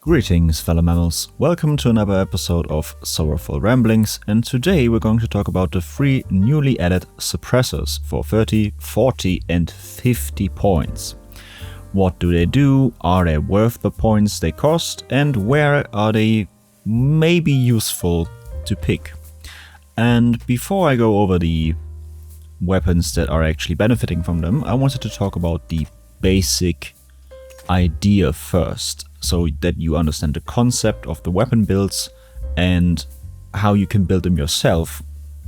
Greetings, fellow mammals. Welcome to another episode of Sorrowful Ramblings, and today we're going to talk about the 3 newly added suppressors for 30, 40 and 50 points. What do they do? Are they worth the points they cost? And where are they maybe useful to pick? And before I go over the weapons that are actually benefiting from them, I wanted to talk about the basic idea first, so that you understand the concept of the weapon builds and how you can build them yourself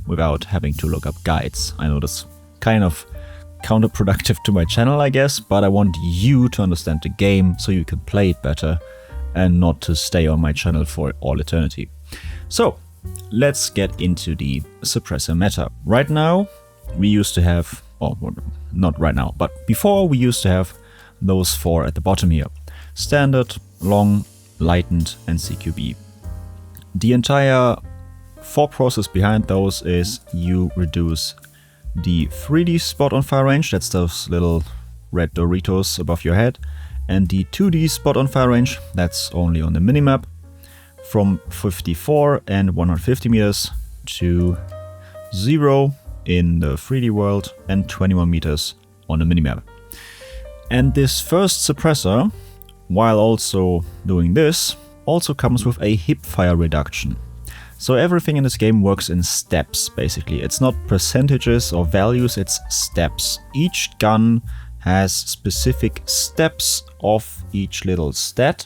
without having to look up guides. I know that's kind of counterproductive to my channel, I guess, but I want you to understand the game so you can play it better and not to stay on my channel for all eternity. So let's get into the suppressor meta. Right now we used to have, well, not right now, but before we used to have those 4 at the bottom here: standard, long, lightened and CQB. The entire thought process behind those is you reduce the 3D spot on fire range, that's those little red Doritos above your head, and the 2D spot on fire range, that's only on the minimap, from 54 and 150 meters to 0 in the 3D world and 21 meters on the minimap. And this first suppressor, while also doing this, also comes with a hipfire reduction. So everything in this game works in steps, basically. It's not percentages or values, it's steps. Each gun has specific steps of each little stat,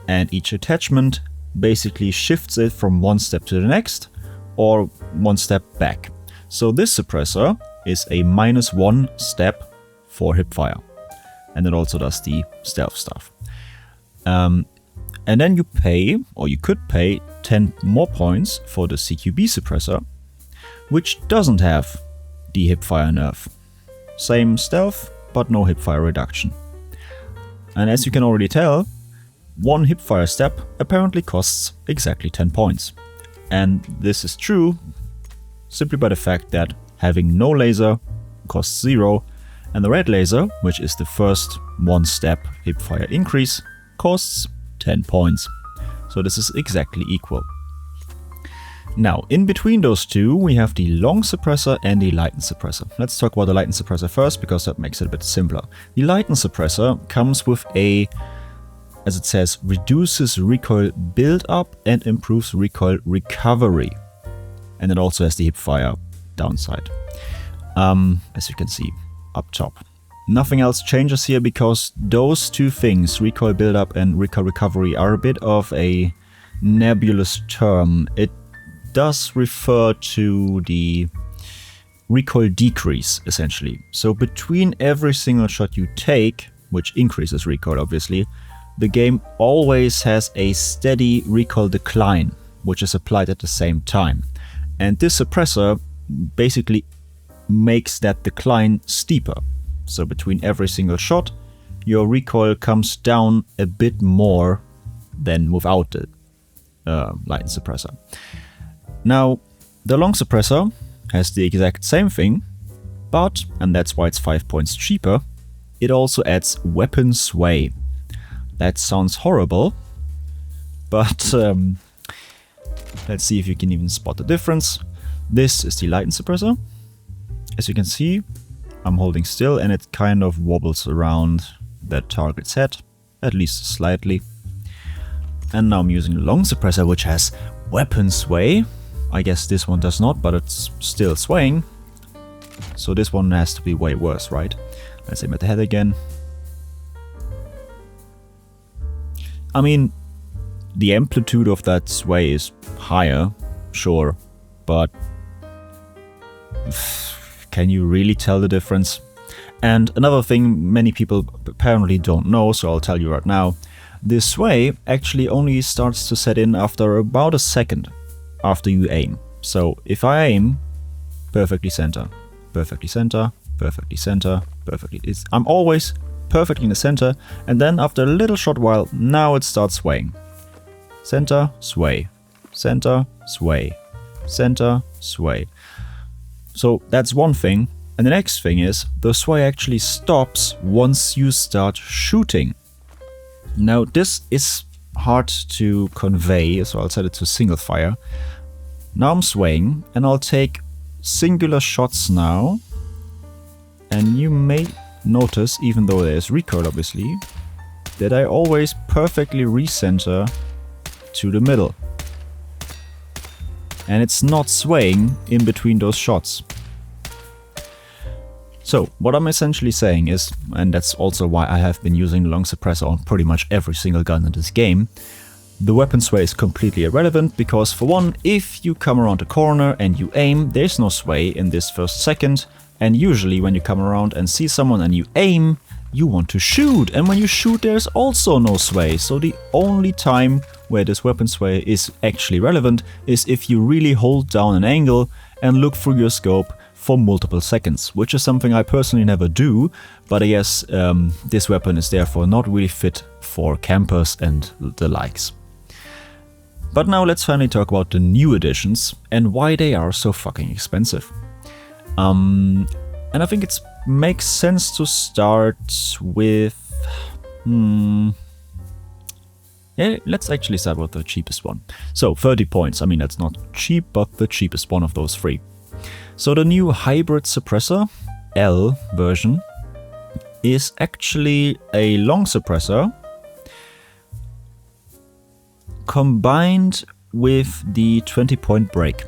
and each attachment basically shifts it from one step to the next or one step back. So this suppressor is a -1 step for hipfire. And it also does the stealth stuff. And then you pay, or you could pay, 10 more points for the CQB suppressor, which doesn't have the hipfire nerf. Same stealth, but no hipfire reduction. And as you can already tell, one hipfire step apparently costs exactly 10 points. And this is true simply by the fact that having no laser costs 0, and the red laser, which is the first 1-step hipfire increase, costs 10 points. So this is exactly equal. Now, in between those two, we have the long suppressor and the lightened suppressor. Let's talk about the lightened suppressor first, because that makes it a bit simpler. The lightened suppressor comes with a, as it says, reduces recoil build-up and improves recoil recovery. And it also has the hipfire downside, as you can see up top. Nothing else changes here because those two things, recoil buildup and recoil recovery, are a bit of a nebulous term. It does refer to the recoil decrease, essentially. So between every single shot you take, which increases recoil obviously, the game always has a steady recoil decline, which is applied at the same time. And this suppressor basically makes that decline steeper. So between every single shot, your recoil comes down a bit more than without the lightened suppressor. Now, the long suppressor has the exact same thing, but, and that's why it's 5 points cheaper, it also adds weapon sway. That sounds horrible, but let's see if you can even spot the difference. This is the lightened suppressor. As you can see, I'm holding still and it kind of wobbles around that target's head, at least slightly. And now I'm using the long suppressor, which has weapon sway. I guess this one does not, but it's still swaying. So this one has to be way worse, right? Let's aim at the head again. I mean, the amplitude of that sway is higher, sure, but can you really tell the difference? And another thing many people apparently don't know, so I'll tell you right now. This sway actually only starts to set in after about a second after you aim. So if I aim, perfectly center, perfectly center, perfectly center, perfectly... I'm always perfectly in the center, and then after a little short while, now it starts swaying. Center, sway, center, sway, center, sway. So that's one thing. And the next thing is, the sway actually stops once you start shooting. Now this is hard to convey, so I'll set it to single fire. Now I'm swaying, and I'll take singular shots now. And you may notice, even though there's recoil obviously, that I always perfectly recenter to the middle. And it's not swaying in between those shots. So, what I'm essentially saying is, and that's also why I have been using the long suppressor on pretty much every single gun in this game, the weapon sway is completely irrelevant because, for one, if you come around a corner and you aim, there's no sway in this first second, and usually when you come around and see someone and you aim, you want to shoot, and when you shoot there's also no sway, so the only time where this weapon sway is actually relevant is if you really hold down an angle and look through your scope for multiple seconds, which is something I personally never do, but I guess this weapon is therefore not really fit for campers and the likes. But now let's finally talk about the new editions and why they are so fucking expensive. And I think it makes sense to start with... Yeah, let's actually start with the cheapest one. So 30 points, I mean that's not cheap, but the cheapest one of those three. So the new hybrid suppressor, L version, is actually a long suppressor combined with the 20-point break.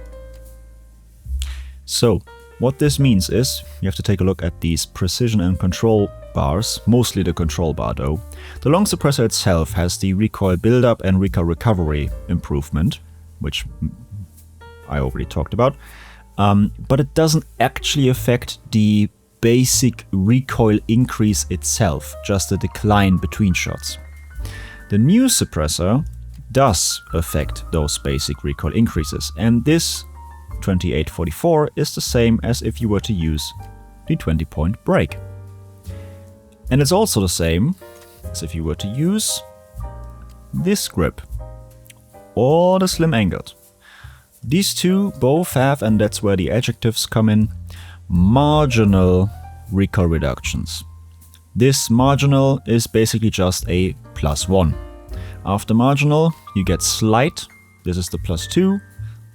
So what this means is, you have to take a look at these precision and control bars, mostly the control bar though. The long suppressor itself has the recoil buildup and recoil recovery improvement, which I already talked about. But it doesn't actually affect the basic recoil increase itself, just a decline between shots. The new suppressor does affect those basic recoil increases, and this 2844 is the same as if you were to use the 20-point break. And it's also the same as if you were to use this grip or the slim angled. These two both have, and that's where the adjectives come in, marginal recoil reductions. This marginal is basically just a +1. After marginal, you get slight, this is the +2,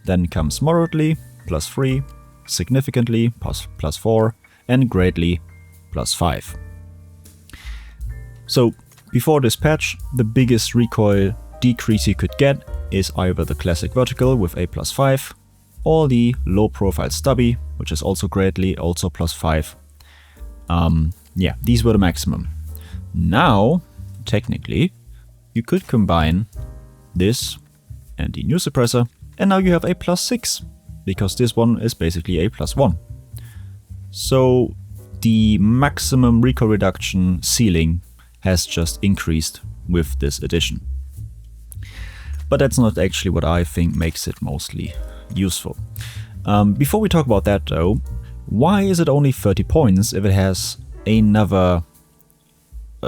then comes moderately, +3, significantly, +4, and greatly, +5. So, before this patch, the biggest recoil decrease you could get is either the classic vertical with a +5, or the low profile stubby, which is also greatly, also +5. Yeah, these were the maximum. Now, technically, you could combine this and the new suppressor, and now you have a +6, because this one is basically a +1. So the maximum recoil reduction ceiling has just increased with this addition. But that's not actually what I think makes it mostly useful. Before we talk about that though, why is it only 30 points if it has another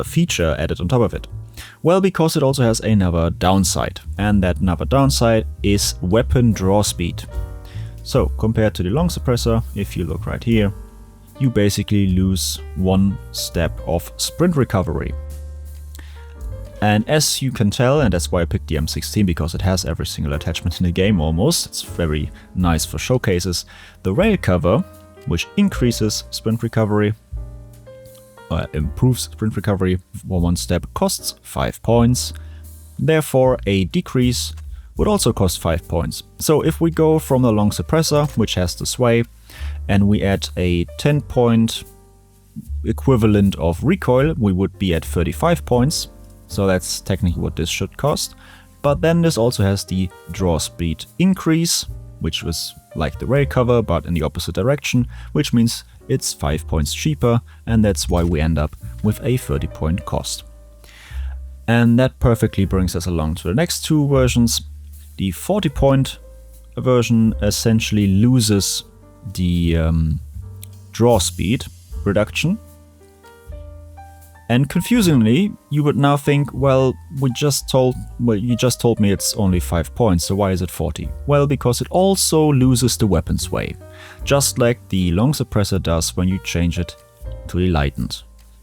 feature added on top of it? Well, because it also has another downside, and that another downside is weapon draw speed. So, compared to the long suppressor, if you look right here, you basically lose 1 step of sprint recovery. And as you can tell, and that's why I picked the M16, because it has every single attachment in the game almost, it's very nice for showcases, the rail cover, which increases sprint recovery, improves sprint recovery for 1 step, costs 5 points. Therefore, a decrease would also cost 5 points. So if we go from the long suppressor, which has the sway, and we add a 10-point equivalent of recoil, we would be at 35 points. So that's technically what this should cost. But then this also has the draw speed increase, which was like the rail cover, but in the opposite direction, which means it's 5 points cheaper, and that's why we end up with a 30-point cost. And that perfectly brings us along to the next two versions. The 40-point version essentially loses the draw speed reduction. And confusingly, you would now think, well, you just told me it's only 5 points, so why is it 40? Well, because it also loses the weapon sway, just like the long suppressor does when you change it to the lightened.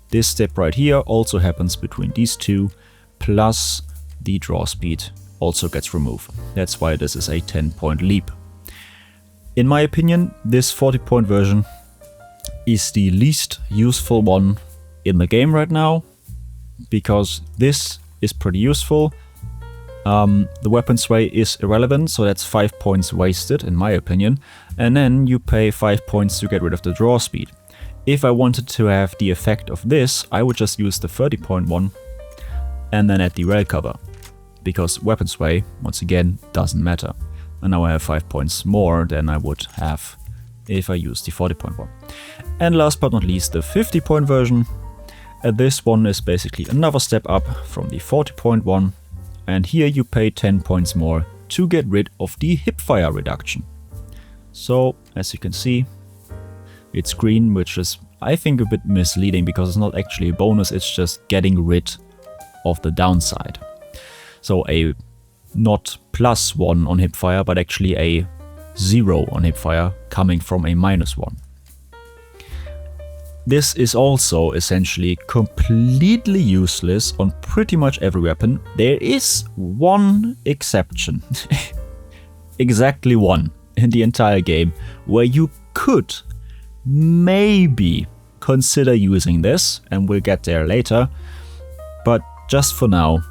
This step right here also happens between these two, plus the draw speed also gets removed. That's why this is a 10-point leap. In my opinion, this 40-point version is the least useful one in the game right now, because this is pretty useful. The weapon sway is irrelevant, so that's 5 points wasted in my opinion, and then you pay 5 points to get rid of the draw speed. If I wanted to have the effect of this, I would just use the 30-point one and then add the rail cover, because weapon sway, once again, doesn't matter. And now I have 5 points more than I would have if I used the 40-point one. And last but not least, the 50-point version. This one is basically another step up from the 40-point one, and here you pay 10 points more to get rid of the hipfire reduction. So, as you can see, it's green, which is, I think, a bit misleading, because it's not actually a bonus, it's just getting rid of the downside. So a not +1 on hipfire, but actually a 0 on hipfire coming from a -1. This is also essentially completely useless on pretty much every weapon. There is one exception, exactly one, in the entire game, where you could maybe consider using this, and we'll get there later. But just for now,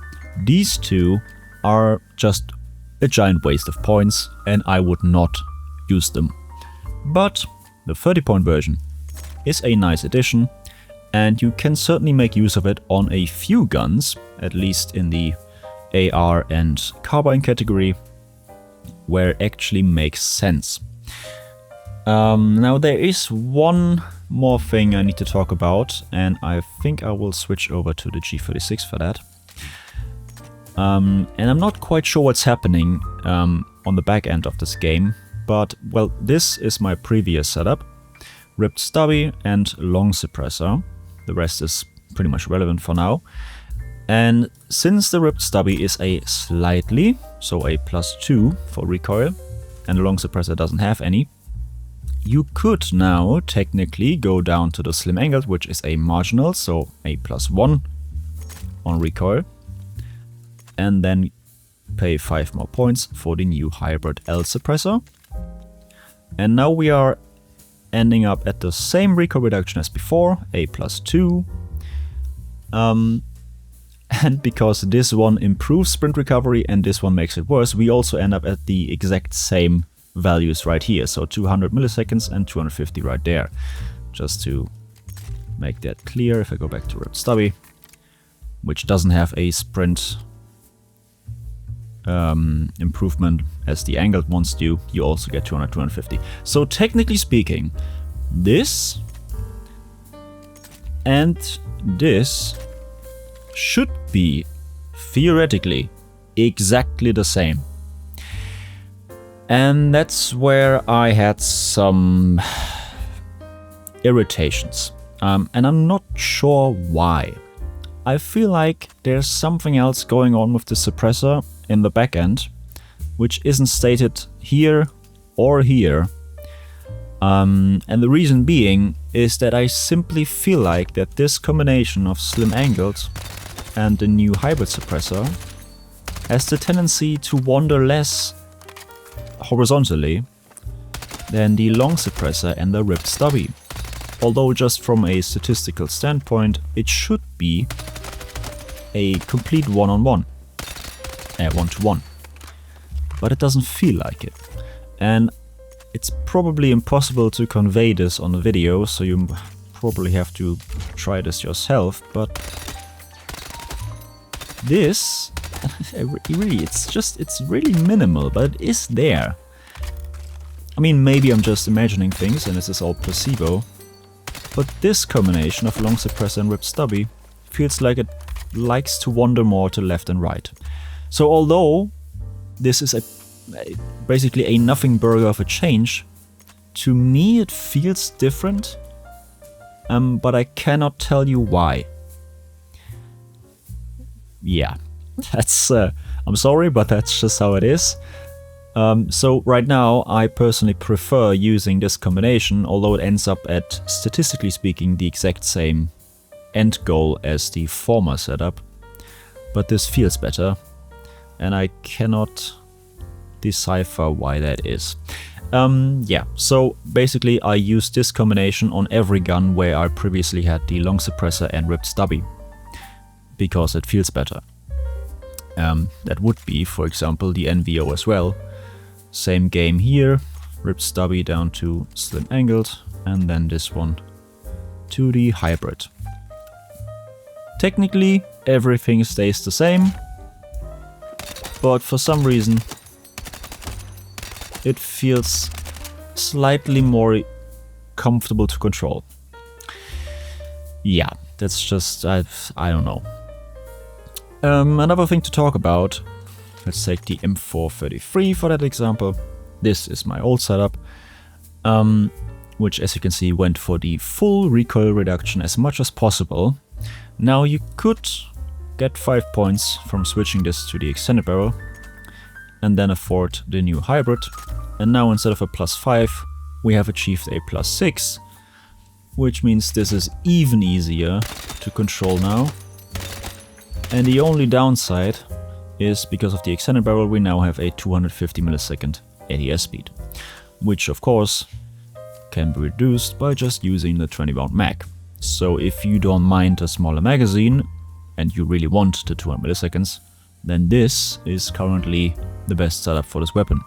these two are just a giant waste of points, and I would not use them. But the 30-point version is a nice addition, and you can certainly make use of it on a few guns, at least in the AR and carbine category, where it actually makes sense. Now there is one more thing I need to talk about, and I think I will switch over to the G36 for that. And I'm not quite sure what's happening on the back end of this game, but well, this is my previous setup. Ripped stubby and long suppressor. The rest is pretty much relevant for now. And since the ripped stubby is a slightly, so a +2 for recoil, and the long suppressor doesn't have any, you could now technically go down to the slim angled, which is a marginal, so a +1 on recoil, and then pay 5 more points for the new hybrid L suppressor. And now we are ending up at the same recoil reduction as before, a +2. And because this one improves sprint recovery and this one makes it worse, we also end up at the exact same values right here. So 200 milliseconds and 250 right there. Just to make that clear, if I go back to ripped stubby, which doesn't have a sprint improvement as the angled ones do, you also get 200, 250. So technically speaking, this and this should be theoretically exactly the same. And that's where I had some irritations. And I'm not sure why. I feel like there's something else going on with the suppressor in the back end, which isn't stated here or here. And the reason being is that I simply feel like that this combination of slim angled and the new hybrid suppressor has the tendency to wander less horizontally than the long suppressor and the ripped stubby. Although just from a statistical standpoint, it should be a complete one-on-one, one-to-one. But it doesn't feel like it. And it's probably impossible to convey this on a video, so you probably have to try this yourself, but this, it's really minimal, but it is there. I mean, maybe I'm just imagining things and this is all placebo, but this combination of long suppressor and ripped stubby feels like it likes to wander more to left and right. So although this is basically a nothing burger of a change, to me it feels different, but I cannot tell you why. Yeah, that's I'm sorry, but that's just how it is. So right now I personally prefer using this combination, although it ends up at, statistically speaking, the exact same end goal as the former setup. But this feels better, and I cannot decipher why that is. Yeah, so basically I used this combination on every gun where I previously had the long suppressor and ripped stubby, because it feels better. That would be, for example, the NVO as well. Same game here, ripped stubby down to slim angled, and then this one to the hybrid. Technically everything stays the same, but for some reason it feels slightly more comfortable to control. Yeah, that's just, I don't know. Another thing to talk about, let's take the M433 for that example. This is my old setup, which, as you can see, went for the full recoil reduction as much as possible. Now you could get 5 points from switching this to the extended barrel and then afford the new hybrid. And now instead of a +5, we have achieved a +6, which means this is even easier to control now. And the only downside is because of the extended barrel, we now have a 250 millisecond ADS speed, which of course can be reduced by just using the 20 round mag. So if you don't mind a smaller magazine and you really want the 200 milliseconds, then this is currently the best setup for this weapon.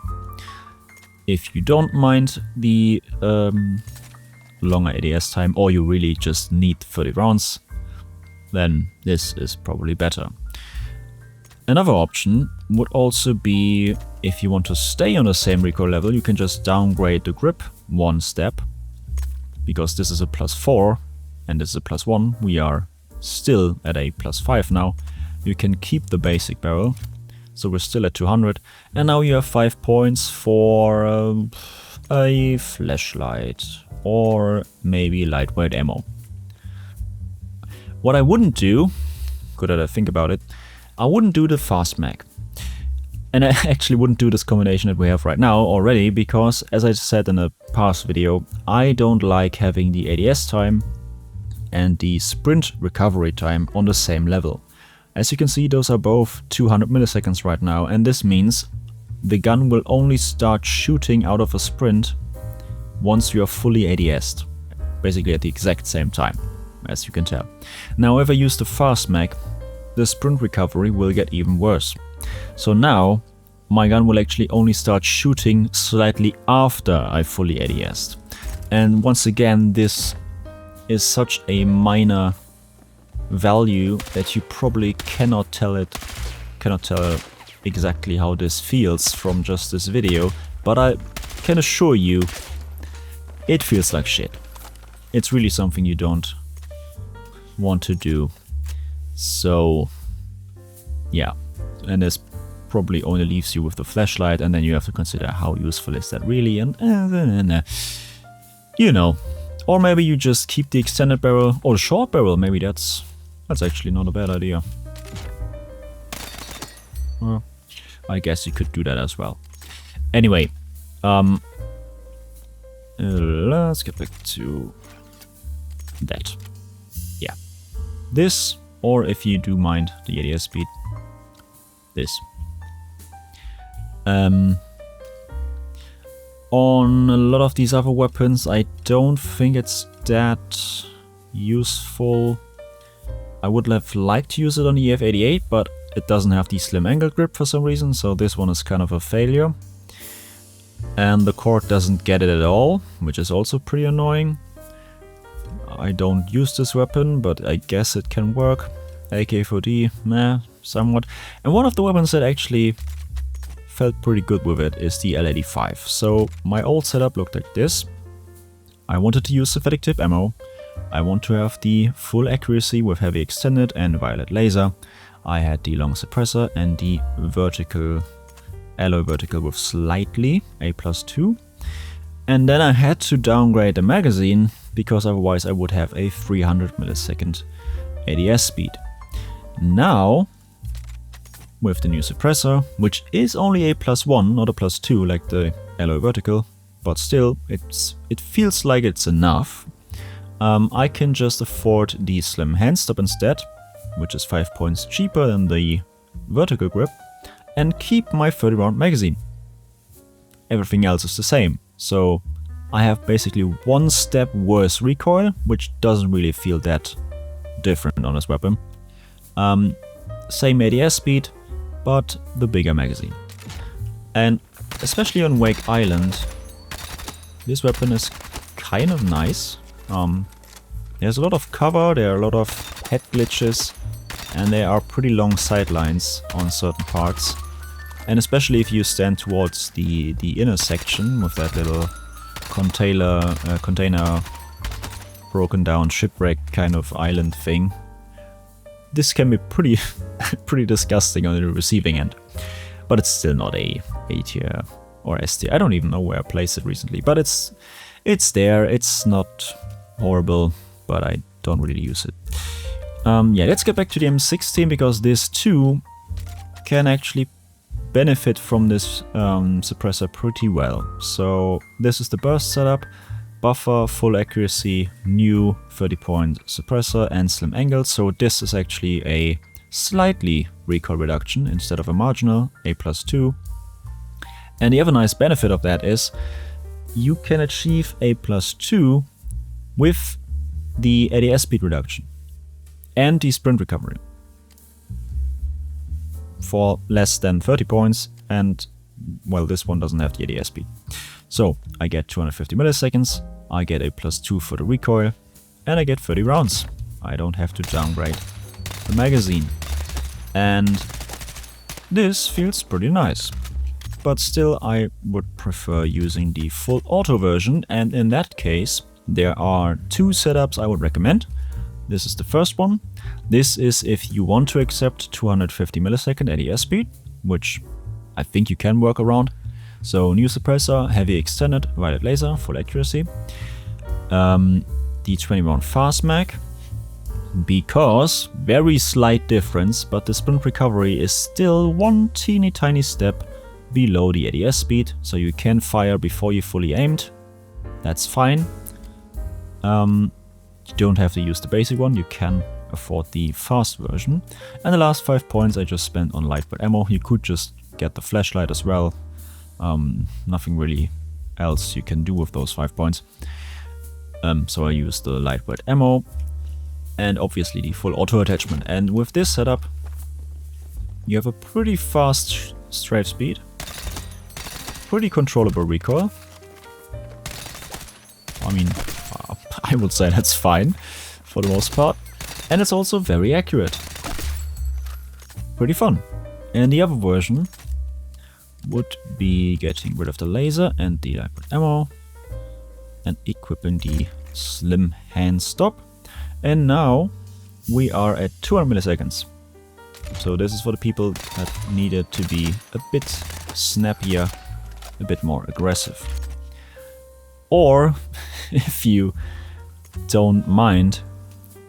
If you don't mind the longer ADS time, or you really just need 30 rounds, then this is probably better. Another option would also be, if you want to stay on the same recoil level, you can just downgrade the grip one step, because this is a +4 and this is a +1. We are still at a +5 now. You can keep the basic barrel, so we're still at 200, and now you have 5 points for a flashlight or maybe lightweight ammo. What I wouldn't do, good that I think about it, I wouldn't do the fast mag. And I actually wouldn't do this combination that we have right now already, because as I said in a past video, I don't like having the ADS time and the sprint recovery time on the same level. As you can see, those are both 200 milliseconds right now, and this means the gun will only start shooting out of a sprint once you are fully ADS'd, basically at the exact same time, as you can tell. Now if I use the fast mag, the sprint recovery will get even worse. So now my gun will actually only start shooting slightly after I fully ADS'd. And once again, this is such a minor value that you probably cannot tell exactly how this feels from just this video, but I can assure you it feels like shit. It's really something you don't want to do. So yeah, and this probably only leaves you with the flashlight, and then you have to consider how useful is that really, and you know. Or maybe you just keep the extended barrel or the short barrel. Maybe that's actually not a bad idea. Well, I guess you could do that as well. Anyway, let's get back to that. Yeah, this, or if you do mind the ADS speed, this. On a lot of these other weapons, I don't think it's that useful. I would have liked to use it on the EF88, but it doesn't have the slim angle grip for some reason, so this one is kind of a failure. And the cord doesn't get it at all, which is also pretty annoying. I don't use this weapon, but I guess it can work. AK-4D, meh, somewhat. And one of the weapons that actually felt pretty good with it is the L85. So my old setup looked like this. I wanted to use synthetic tip ammo. I want to have the full accuracy with heavy extended and violet laser. I had the long suppressor and the vertical, alloy vertical with slightly A+2. And then I had to downgrade the magazine, because otherwise I would have a 300 millisecond ADS speed. Now, with the new suppressor, which is only a +1, not a +2 like the alloy vertical, but still it feels like it's enough. I can just afford the slim hand stop instead, which is 5 points cheaper than the vertical grip, and keep my 30 round magazine. Everything else is the same, so I have basically one step worse recoil, which doesn't really feel that different on this weapon. Same ADS speed, but the bigger magazine. And especially on Wake Island, this weapon is kind of nice. There's a lot of cover, there are a lot of head glitches, and there are pretty long sidelines on certain parts. And especially if you stand towards the inner section with that little container broken down shipwreck kind of island thing. This can be pretty pretty disgusting on the receiving end. But it's still not a tier or S tier. I don't even know where I placed it recently, but it's there. It's not horrible, but I don't really use it. Yeah, let's get back to the M16 because this too can actually benefit from this suppressor pretty well. So this is the burst setup, buffer, full accuracy, new 30-point suppressor and slim angle. So this is actually a slightly recoil reduction instead of a marginal, A+2. And the other nice benefit of that is you can achieve A+2 with the ADS speed reduction and the sprint recovery for less than 30 points, and well, this one doesn't have the ADS speed. So I get 250 milliseconds, I get A+2 for the recoil, and I get 30 rounds. I don't have to downgrade the magazine. And this feels pretty nice. But still, I would prefer using the full auto version, and in that case, there are two setups I would recommend. This is the first one. This is if you want to accept 250 millisecond ADS speed, which I think you can work around. So new suppressor, heavy extended, violet laser, full accuracy. The 20 round fast mag, because very slight difference, but the sprint recovery is still one teeny tiny step below the ADS speed, so you can fire before you fully aimed. That's fine. You don't have to use the basic one, you can afford the fast version. And the last 5 points I just spent on lightweight ammo. You could just get the flashlight as well. Nothing really else you can do with those 5 points. So I used the lightweight ammo and obviously the full auto attachment. And with this setup, you have a pretty fast strafe speed, pretty controllable recoil. I mean, I would say that's fine for the most part. And it's also very accurate. Pretty fun. And the other version would be getting rid of the laser and the lightweight ammo and equipping the slim hand stop. And now we are at 200 milliseconds. So this is for the people that needed to be a bit snappier, a bit more aggressive. Or if you don't mind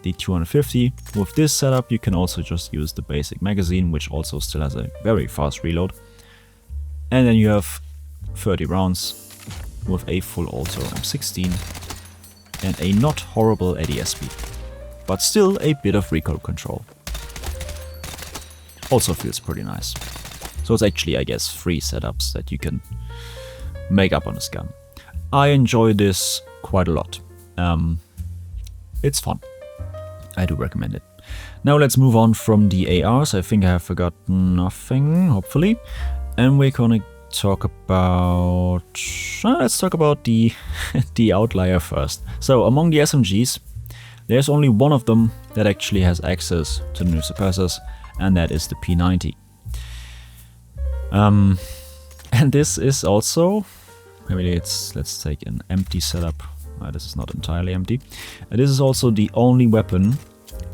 the 250, with this setup you can also just use the basic magazine, which also still has a very fast reload. And then you have 30 rounds with a full auto M16 and a not horrible ADS speed, but still a bit of recoil control. Also feels pretty nice. So it's actually, I guess, 3 setups that you can make up on this gun. I enjoy this quite a lot. It's fun. I do recommend it. Now let's move on from the ARs. I think I have forgotten nothing, hopefully. And we're gonna talk about... let's talk about the, the outlier first. So among the SMGs, there's only one of them that actually has access to the new suppressors, and that is the P90. And this is also... maybe let's take an empty setup. This is not entirely empty. This is also the only weapon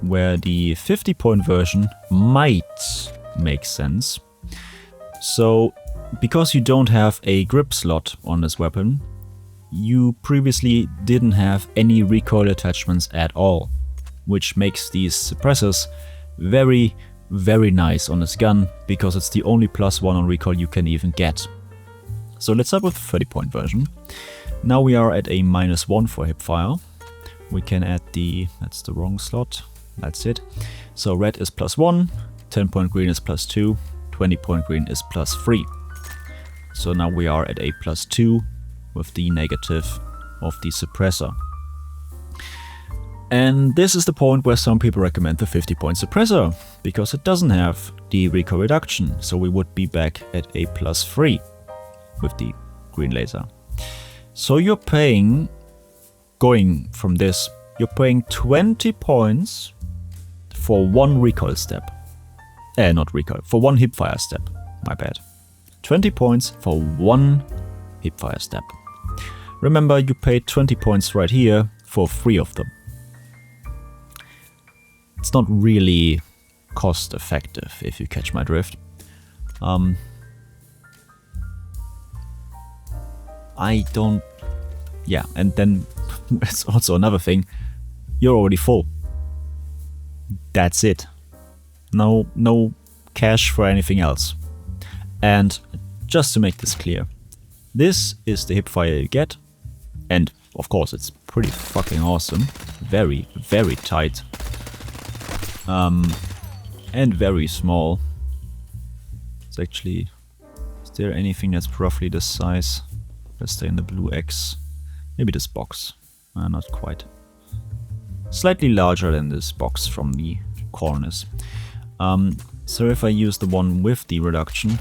where the 50-point version might make sense. So, because you don't have a grip slot on this weapon, you previously didn't have any recoil attachments at all, which makes these suppressors very, very nice on this gun, because it's the only +1 on recoil you can even get. So let's start with the 30-point version. Now we are at a -1 for hipfire. We can add the... that's the wrong slot. That's it. So red is +1, 10-point green is +2, 20 point green is +3. So now we are at a +2 with the negative of the suppressor. And this is the point where some people recommend the 50 point suppressor, because it doesn't have the recoil reduction, so we would be back at a +3 with the green laser. So you're paying, going from this, you're paying 20 points for one recoil step. Not recoil, for one hipfire step, my bad. 20 points for one hipfire step. Remember, you paid 20 points right here for 3 of them. It's not really cost effective, if you catch my drift. I don't... Yeah, and then it's also another thing. You're already full. That's it. No cash for anything else. And just to make this clear, this is the hipfire you get. And of course it's pretty fucking awesome. Very, very tight. And very small. It's actually... Is there anything that's roughly this size? Let's stay in the blue X. Maybe this box. Not quite. Slightly larger than this box from the corners. So if I use the one with the reduction...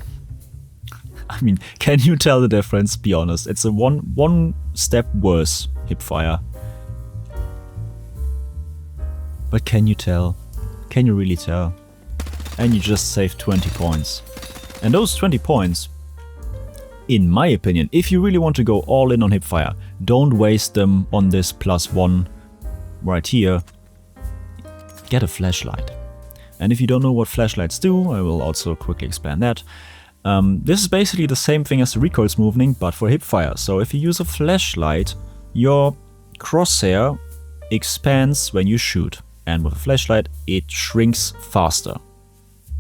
I mean, can you tell the difference? Be honest. It's a one step worse hipfire. But can you tell? Can you really tell? And you just save 20 points. And those 20 points, in my opinion, if you really want to go all in on hipfire, don't waste them on this +1 right here. Get a flashlight. And if you don't know what flashlights do, I will also quickly explain that. This is basically the same thing as the recoil smoothing, but for hipfire. So if you use a flashlight, your crosshair expands when you shoot. And with a flashlight, it shrinks faster.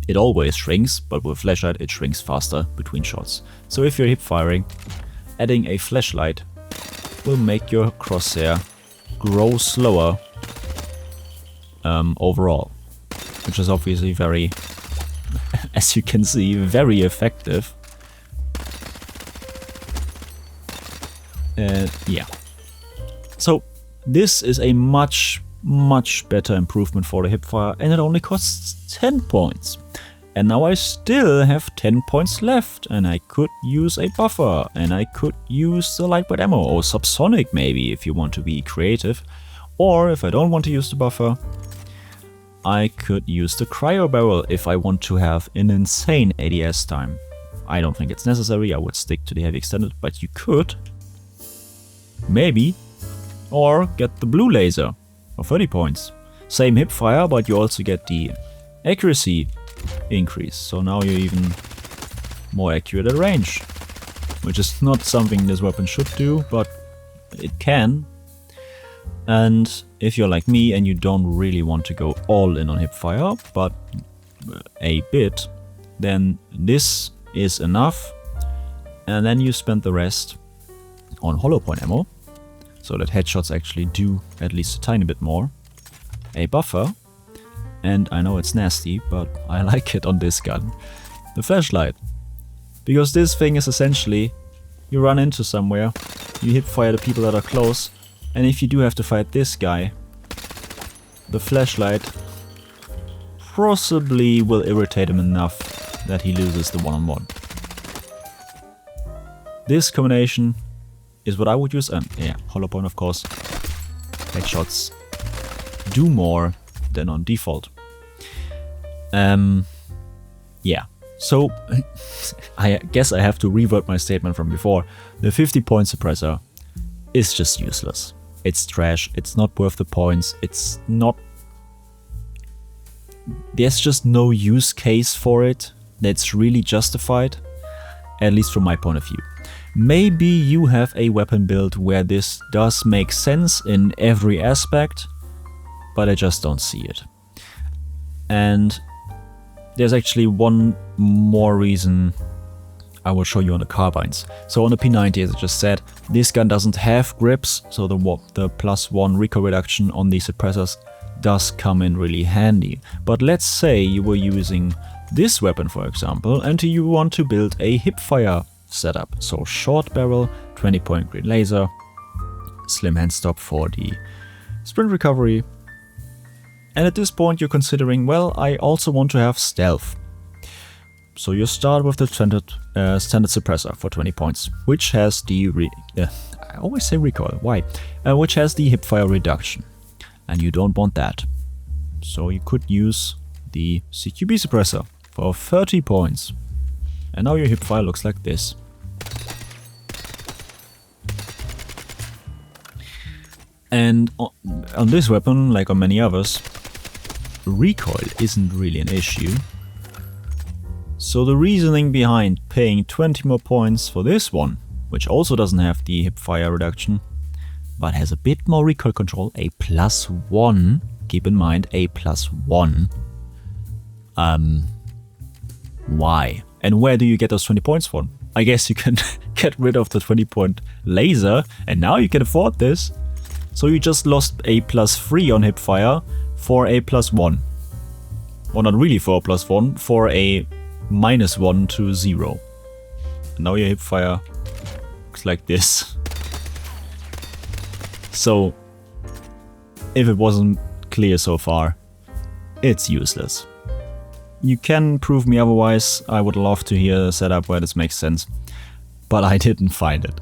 It always shrinks, but with a flashlight, it shrinks faster between shots. So if you're hip firing, adding a flashlight will make your crosshair grow slower overall, which is obviously very, as you can see, very effective. Yeah. So this is a much better improvement for the hipfire, and it only costs 10 points. And now I still have 10 points left, and I could use a buffer, and I could use the lightweight ammo, or subsonic maybe if you want to be creative. Or if I don't want to use the buffer, I could use the cryo barrel if I want to have an insane ADS time. I don't think it's necessary, I would stick to the heavy extended, but you could. Maybe. Or get the blue laser. For 30 points. Same hipfire, but you also get the accuracy increase. So now you're even more accurate at range. Which is not something this weapon should do, but it can. And if you're like me and you don't really want to go all in on hipfire, but a bit, then this is enough. And then you spend the rest on hollow point ammo. So that headshots actually do at least a tiny bit more. A buffer, and I know it's nasty, but I like it on this gun. The flashlight. Because this thing is essentially, you run into somewhere, you hipfire the people that are close, and if you do have to fight this guy, the flashlight possibly will irritate him enough that he loses the one-on-one. This combination is what I would use, and yeah, hollow point of course. Headshots do more than on default. Yeah, so I guess I have to revert my statement from before. The 50 point suppressor is just useless. It's trash, it's not worth the points, it's not... There's just no use case for it that's really justified, at least from my point of view. Maybe you have a weapon build where this does make sense in every aspect, but I just don't see it. And there's actually one more reason I will show you on the carbines. So on the P90, as I just said, this gun doesn't have grips, so the +1 recoil reduction on the suppressors does come in really handy. But let's say you were using this weapon, for example, and you want to build a hipfire setup. So short barrel, 20-point green laser, slim hand stop for the sprint recovery. And at this point you're considering, well, I also want to have stealth. So you start with the standard suppressor for 20 points, which has the I always say recoil, why? Which has the hipfire reduction. And you don't want that. So you could use the CQB suppressor for 30 points. And now your hipfire looks like this. And on this weapon, like on many others, recoil isn't really an issue. So the reasoning behind paying 20 more points for this one, which also doesn't have the hipfire reduction, but has a bit more recoil control, a +1, keep in mind, a +1. Why? And where do you get those 20 points from? I guess you can get rid of the 20-point laser, and now you can afford this. So you just lost a +3 on hipfire for a +1. Well, not really for a +1, for a -1 to 0. And now your hipfire looks like this. So, if it wasn't clear so far, it's useless. You can prove me otherwise. I would love to hear a setup where this makes sense, but I didn't find it.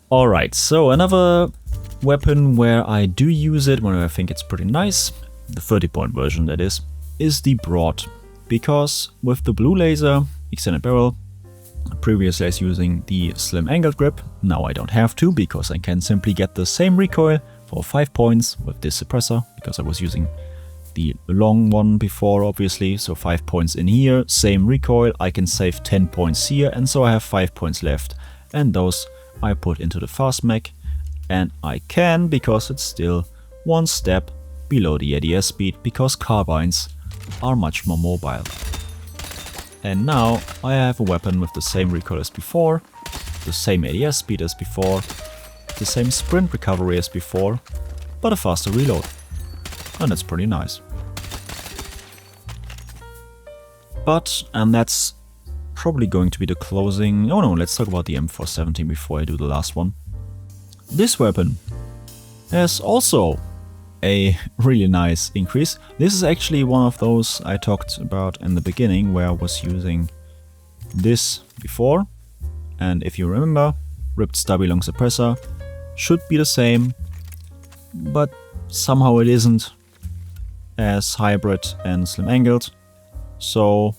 Alright, so another weapon where I do use it, when I think it's pretty nice, the 30-point version that is the broad. Because with the blue laser, extended barrel, previously I was using the slim angled grip, now I don't have to because I can simply get the same recoil for 5 points with this suppressor, because I was using the long one before obviously, so 5 points in here, same recoil, I can save 10 points here, and so I have 5 points left, and those I put into the fast mech, and I can because it's still one step below the ADS speed, because carbines are much more mobile. And now I have a weapon with the same recoil as before, the same ADS speed as before, the same sprint recovery as before, but a faster reload. And that's pretty nice. But, and that's probably going to be the closing. Oh no, let's talk about the M417 before I do the last one. This weapon has also a really nice increase. This is actually one of those I talked about in the beginning, where I was using this before. And if you remember, ripped stubby long suppressor should be the same, but somehow it isn't, as hybrid and slim angled. So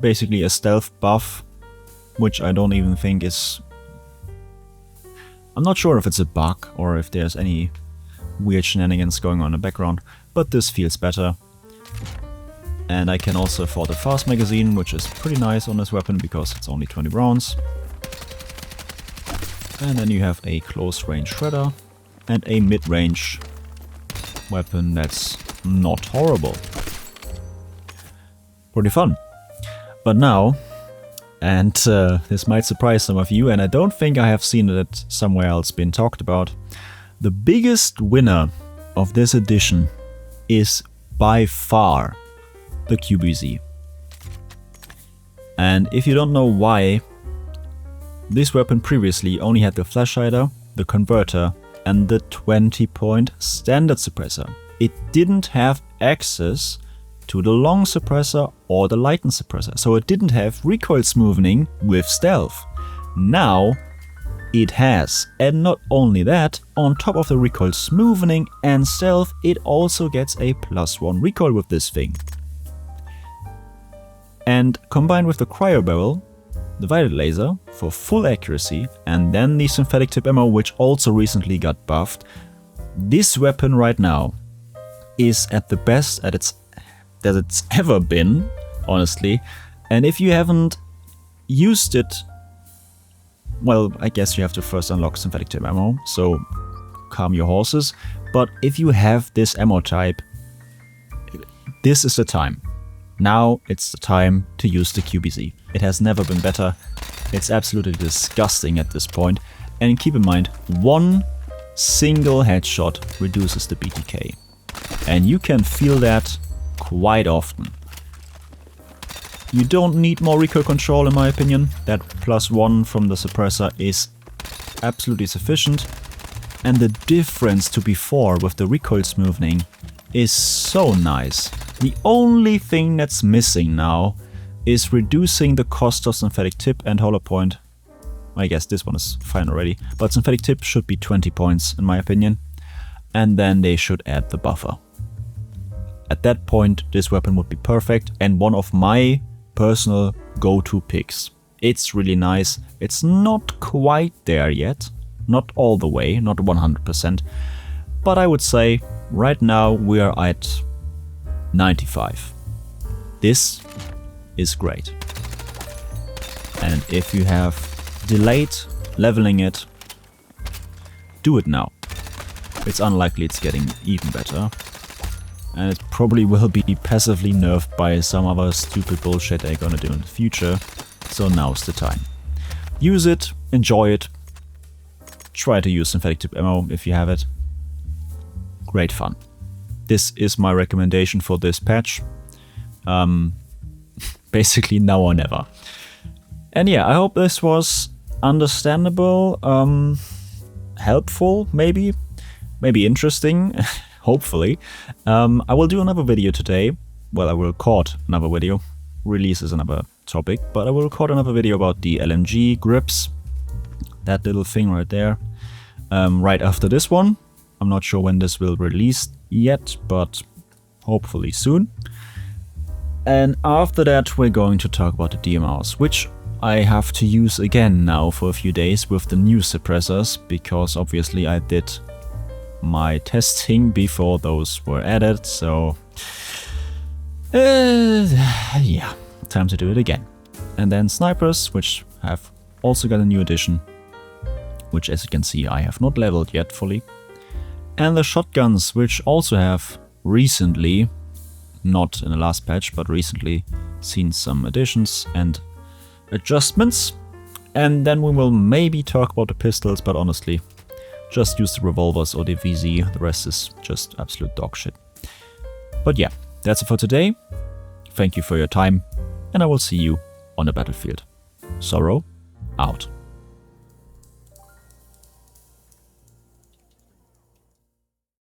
basically a stealth buff, which I don't even think is... I'm not sure if it's a bug or if there's any weird shenanigans going on in the background, but this feels better. And I can also afford a fast magazine, which is pretty nice on this weapon because it's only 20 rounds. And then you have a close range shredder and a mid-range weapon that's not horrible. Pretty fun. But now, and this might surprise some of you, and I don't think I have seen it somewhere else been talked about, the biggest winner of this edition is by far the QBZ. And if you don't know why, this weapon previously only had the flash hider, the converter, and the 20-point standard suppressor. It didn't have access to the long suppressor or the lighten suppressor, so it didn't have recoil smoothing with stealth. Now it has, and not only that, on top of the recoil smoothing and stealth, it also gets a +1 recoil with this thing. And combined with the cryo barrel, the violet laser for full accuracy, and then the synthetic tip ammo, which also recently got buffed, this weapon right now is at the best that it's ever been, honestly. And if you haven't used it, well, I guess you have to first unlock synthetic tip ammo, so calm your horses. But if you have this ammo type, this is the time. Now it's the time to use the QBZ. It has never been better. It's absolutely disgusting at this point. And keep in mind, one single headshot reduces the BTK. And you can feel that quite often. You don't need more recoil control in my opinion. That +1 from the suppressor is absolutely sufficient. And the difference to before with the recoil smoothing is so nice. The only thing that's missing now is reducing the cost of synthetic tip and hollow point. I guess this one is fine already, but synthetic tip should be 20 points in my opinion. And then they should add the buffer. At that point, this weapon would be perfect and one of my personal go-to picks. It's really nice. It's not quite there yet. Not all the way, not 100%. But I would say right now we are at 95. This is great. And if you have delayed leveling it, do it now. It's unlikely it's getting even better. And it probably will be passively nerfed by some other stupid bullshit they're gonna do in the future. So now's the time. Use it, enjoy it. Try to use synthetic tip ammo if you have it. Great fun. This is my recommendation for this patch. Basically now or never. And yeah, I hope this was understandable, helpful maybe interesting, hopefully. I will do another video today. Well, I will record another video. Release is another topic, but I will record another video about the LMG grips. That little thing right there. Right after this one. I'm not sure when this will release yet, but hopefully soon. And after that we're going to talk about the DMRs, which I have to use again now for a few days with the new suppressors, because obviously I did my testing before those were added, so yeah, time to do it again. And then snipers, which have also got a new addition, which as you can see I have not leveled yet fully. And the shotguns, which also have recently, not in the last patch, but recently seen some additions and adjustments. And then we will maybe talk about the pistols, but honestly, just use the revolvers or the VZ, the rest is just absolute dog shit. But yeah, that's it for today. Thank you for your time, and I will see you on the battlefield. Sorrow, out.